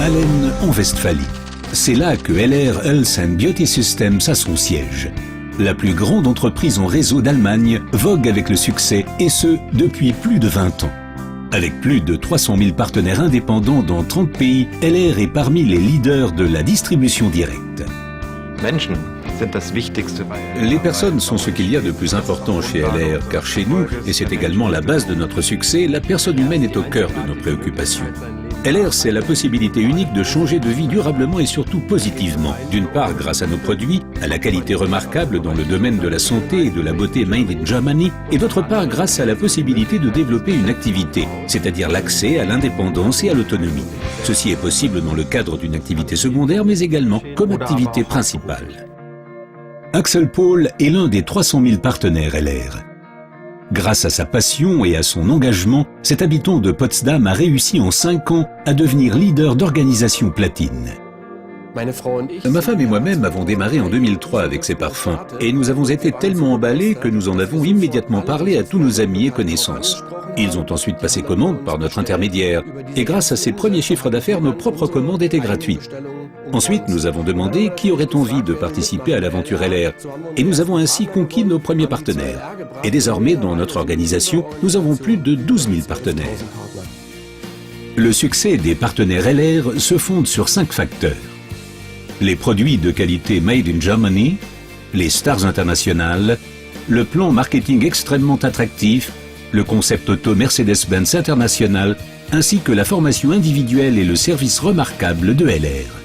Allen en Westphalie. C'est là que LR Health and Beauty Systems a son siège. La plus grande entreprise en réseau d'Allemagne vogue avec le succès, et ce, depuis plus de 20 ans. Avec plus de 300 000 partenaires indépendants dans 30 pays, LR est parmi les leaders de la distribution directe. Les personnes sont ce qu'il y a de plus important chez LR, car chez nous, et c'est également la base de notre succès, la personne humaine est au cœur de nos préoccupations. LR, c'est la possibilité unique de changer de vie durablement et surtout positivement. D'une part, grâce à nos produits, à la qualité remarquable dans le domaine de la santé et de la beauté made in Germany, et d'autre part, grâce à la possibilité de développer une activité, c'est-à-dire l'accès à l'indépendance et à l'autonomie. Ceci est possible dans le cadre d'une activité secondaire, mais également comme activité principale. Axel Paul est l'un des 300 000 partenaires LR. Grâce à sa passion et à son engagement, cet habitant de Potsdam a réussi en 5 ans à devenir leader d'organisation platine. Ma femme et moi-même avons démarré en 2003 avec ces parfums et nous avons été tellement emballés que nous en avons immédiatement parlé à tous nos amis et connaissances. Ils ont ensuite passé commande par notre intermédiaire et grâce à ces premiers chiffres d'affaires, nos propres commandes étaient gratuites. Ensuite, nous avons demandé qui aurait envie de participer à l'aventure LR et nous avons ainsi conquis nos premiers partenaires. Et désormais, dans notre organisation, nous avons plus de 12 000 partenaires. Le succès des partenaires LR se fonde sur 5 facteurs. Les produits de qualité Made in Germany, les stars internationales, le plan marketing extrêmement attractif, le concept auto Mercedes-Benz International, ainsi que la formation individuelle et le service remarquable de LR.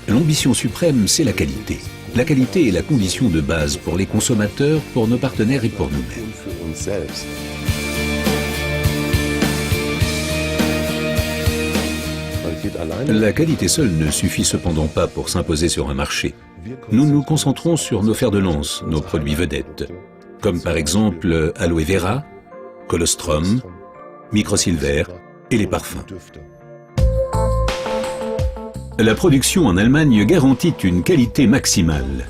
L'ambition suprême, c'est la qualité. La qualité est la condition de base pour les consommateurs, pour nos partenaires et pour nous-mêmes. La qualité seule ne suffit cependant pas pour s'imposer sur un marché. Nous nous concentrons sur nos fers de lance, nos produits vedettes, comme par exemple Aloe Vera, Colostrum, Microsilver et les parfums. La production en Allemagne garantit une qualité maximale.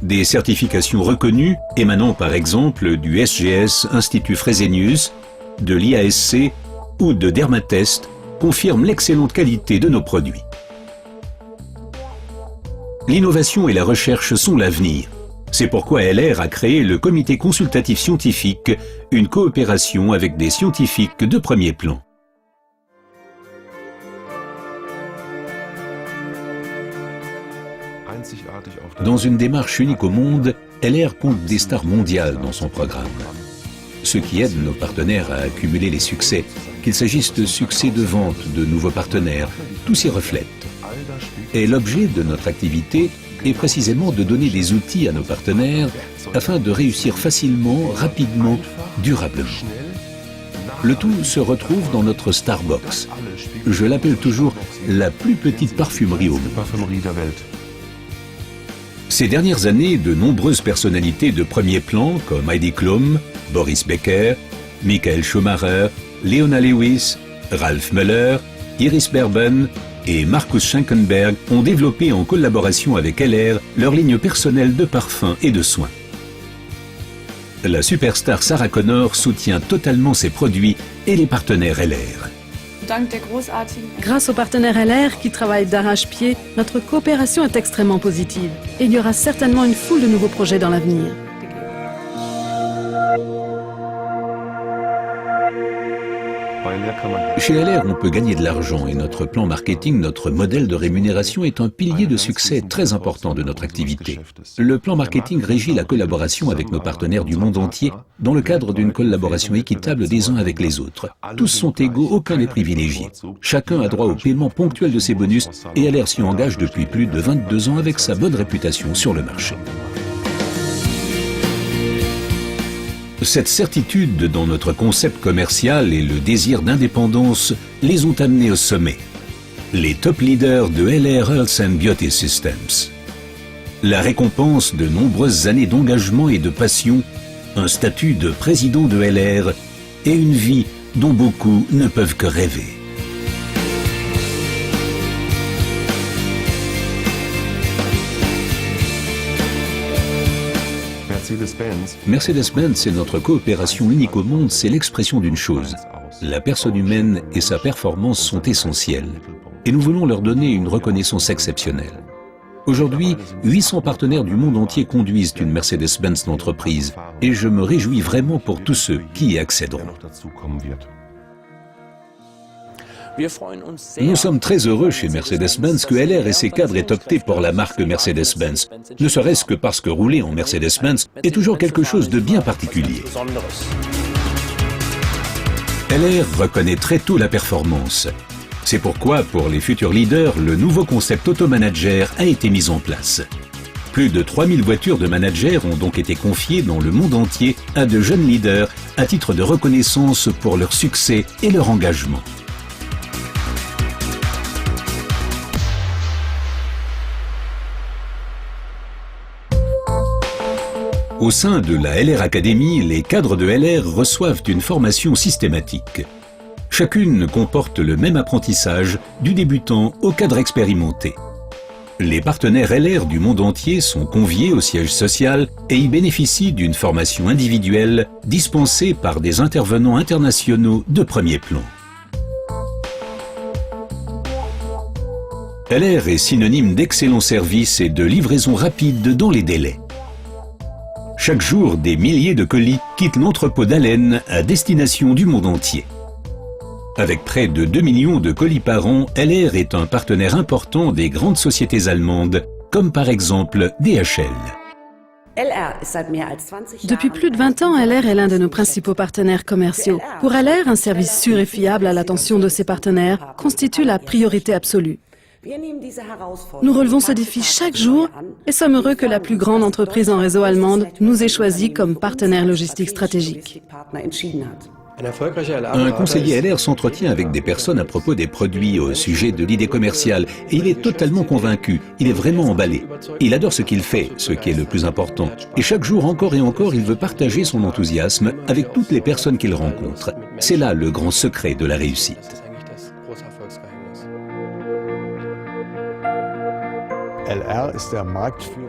Des certifications reconnues émanant par exemple du SGS Institut Fresenius, de l'IASC ou de Dermatest confirment l'excellente qualité de nos produits. L'innovation et la recherche sont l'avenir. C'est pourquoi LR a créé le Comité consultatif scientifique, une coopération avec des scientifiques de premier plan. Dans une démarche unique au monde, LR compte des stars mondiales dans son programme. Ce qui aide nos partenaires à accumuler les succès, qu'il s'agisse de succès de vente, de nouveaux partenaires, tout s'y reflète. Et l'objet de notre activité est précisément de donner des outils à nos partenaires afin de réussir facilement, rapidement, durablement. Le tout se retrouve dans notre Starbox. Je l'appelle toujours la plus petite parfumerie au monde. Ces dernières années, de nombreuses personnalités de premier plan comme Heidi Klum, Boris Becker, Michael Schumacher, Leona Lewis, Ralph Müller, Iris Berben et Markus Schenkenberg ont développé en collaboration avec LR leur ligne personnelle de parfums et de soins. La superstar Sarah Connor soutient totalement ses produits et les partenaires LR. Grâce aux partenaires LR qui travaillent d'arrache-pied, notre coopération est extrêmement positive. Et il y aura certainement une foule de nouveaux projets dans l'avenir. Chez LR, on peut gagner de l'argent et notre plan marketing, notre modèle de rémunération est un pilier de succès très important de notre activité. Le plan marketing régit la collaboration avec nos partenaires du monde entier dans le cadre d'une collaboration équitable des uns avec les autres. Tous sont égaux, aucun n'est privilégié. Chacun a droit au paiement ponctuel de ses bonus et LR s'y engage depuis plus de 22 ans avec sa bonne réputation sur le marché. Cette certitude dans notre concept commercial et le désir d'indépendance les ont amenés au sommet. Les top leaders de LR Health and Beauty Systems. La récompense de nombreuses années d'engagement et de passion, un statut de président de LR et une vie dont beaucoup ne peuvent que rêver. Mercedes-Benz et notre coopération unique au monde, c'est l'expression d'une chose. La personne humaine et sa performance sont essentielles et nous voulons leur donner une reconnaissance exceptionnelle. Aujourd'hui, 800 partenaires du monde entier conduisent une Mercedes-Benz d'entreprise et je me réjouis vraiment pour tous ceux qui y accéderont. Nous sommes très heureux chez Mercedes-Benz que LR et ses cadres aient opté pour la marque Mercedes-Benz, ne serait-ce que parce que rouler en Mercedes-Benz est toujours quelque chose de bien particulier. LR reconnaît très tôt la performance. C'est pourquoi, pour les futurs leaders, le nouveau concept Automanager a été mis en place. Plus de 3000 voitures de managers ont donc été confiées dans le monde entier à de jeunes leaders à titre de reconnaissance pour leur succès et leur engagement. Au sein de la LR Academy, les cadres de LR reçoivent une formation systématique. Chacune comporte le même apprentissage, du débutant au cadre expérimenté. Les partenaires LR du monde entier sont conviés au siège social et y bénéficient d'une formation individuelle dispensée par des intervenants internationaux de premier plan. LR est synonyme d'excellent service et de livraison rapide dans les délais. Chaque jour, des milliers de colis quittent l'entrepôt d'Allen à destination du monde entier. Avec près de 2 millions de colis par an, LR est un partenaire important des grandes sociétés allemandes, comme par exemple DHL. Depuis plus de 20 ans, LR est l'un de nos principaux partenaires commerciaux. Pour LR, un service sûr et fiable à l'attention de ses partenaires constitue la priorité absolue. Nous relevons ce défi chaque jour et sommes heureux que la plus grande entreprise en réseau allemande nous ait choisis comme partenaire logistique stratégique. Un conseiller LR s'entretient avec des personnes à propos des produits au sujet de l'idée commerciale et il est totalement convaincu, il est vraiment emballé. Il adore ce qu'il fait, ce qui est le plus important. Et chaque jour, encore et encore, il veut partager son enthousiasme avec toutes les personnes qu'il rencontre. C'est là le grand secret de la réussite.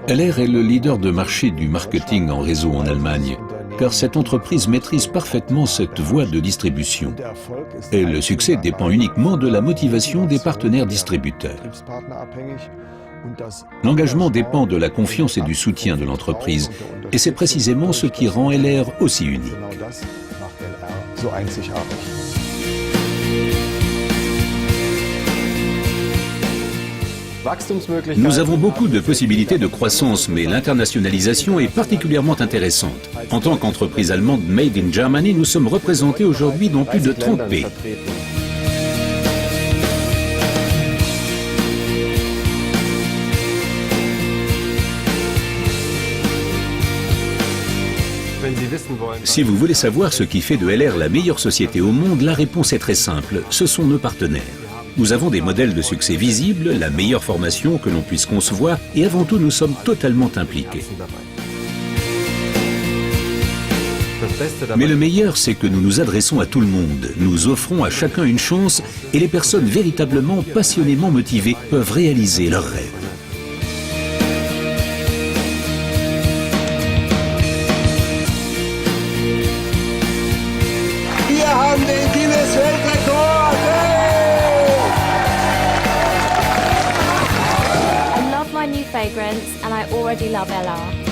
LR est le leader de marché du marketing en réseau en Allemagne, car cette entreprise maîtrise parfaitement cette voie de distribution. Et le succès dépend uniquement de la motivation des partenaires distributeurs. L'engagement dépend de la confiance et du soutien de l'entreprise, et c'est précisément ce qui rend LR aussi unique. Nous avons beaucoup de possibilités de croissance, mais l'internationalisation est particulièrement intéressante. En tant qu'entreprise allemande Made in Germany, nous sommes représentés aujourd'hui dans plus de 30 pays. Si vous voulez savoir ce qui fait de LR la meilleure société au monde, la réponse est très simple, ce sont nos partenaires. Nous avons des modèles de succès visibles, la meilleure formation que l'on puisse concevoir et avant tout nous sommes totalement impliqués. Mais le meilleur, c'est que nous nous adressons à tout le monde, nous offrons à chacun une chance et les personnes véritablement passionnément motivées peuvent réaliser leurs rêves. Fragrance and I already love LR.